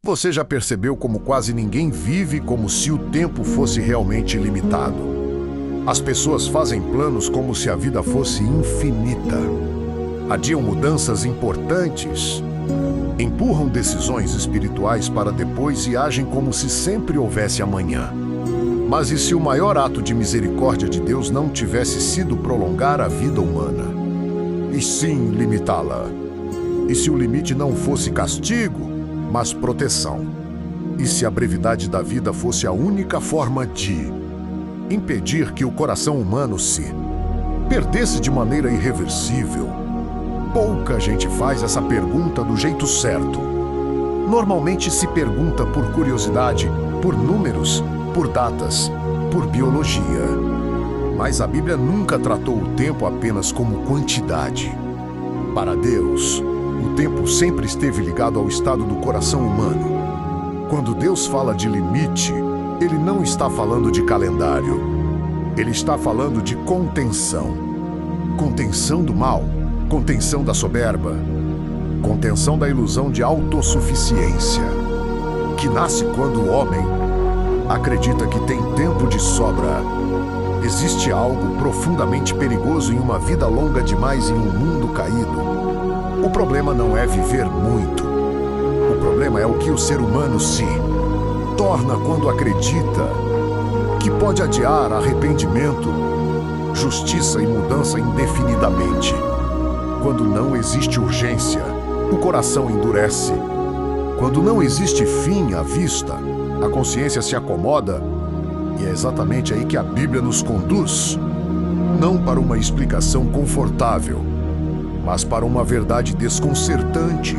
Você já percebeu como quase ninguém vive como se o tempo fosse realmente limitado? As pessoas fazem planos como se a vida fosse infinita. Adiam mudanças importantes, empurram decisões espirituais para depois e agem como se sempre houvesse amanhã. Mas e se o maior ato de misericórdia de Deus não tivesse sido prolongar a vida humana, e sim limitá-la? E se o limite não fosse castigo, mas proteção? E se a brevidade da vida fosse a única forma de impedir que o coração humano se perdesse de maneira irreversível? Pouca gente faz essa pergunta do jeito certo. Normalmente se pergunta por curiosidade, por números, por datas, por biologia. Mas a Bíblia nunca tratou o tempo apenas como quantidade. Para Deus, o tempo sempre esteve ligado ao estado do coração humano. Quando Deus fala de limite, Ele não está falando de calendário. Ele está falando de contenção. Contenção do mal, contenção da soberba, contenção da ilusão de autossuficiência, que nasce quando o homem acredita que tem tempo de sobra. Existe algo profundamente perigoso em uma vida longa demais em um mundo caído. O problema não é viver muito. O problema é o que o ser humano se torna quando acredita que pode adiar arrependimento, justiça e mudança indefinidamente. Quando não existe urgência, o coração endurece. Quando não existe fim à vista, a consciência se acomoda. E é exatamente aí que a Bíblia nos conduz. Não para uma explicação confortável, mas para uma verdade desconcertante.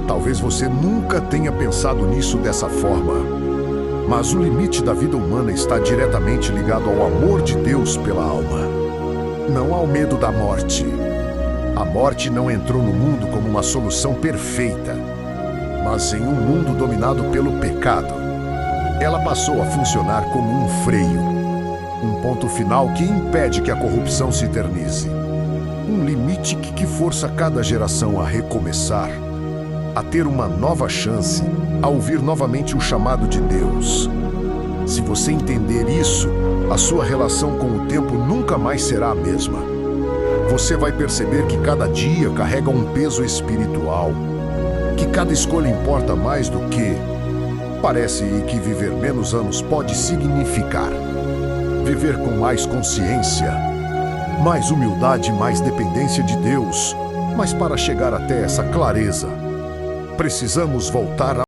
Talvez você nunca tenha pensado nisso dessa forma, mas o limite da vida humana está diretamente ligado ao amor de Deus pela alma, não ao medo da morte. A morte não entrou no mundo como uma solução perfeita, mas em um mundo dominado pelo pecado, ela passou a funcionar como um freio, um ponto final que impede que a corrupção se eternize. Um limite que força cada geração a recomeçar, a ter uma nova chance, a ouvir novamente o chamado de Deus. Se você entender isso, a sua relação com o tempo nunca mais será a mesma. Você vai perceber que cada dia carrega um peso espiritual, que cada escolha importa mais do que parece e que viver menos anos pode significar. Viver com mais consciência, mais humildade, mais dependência de Deus. Mas para chegar até essa clareza, precisamos voltar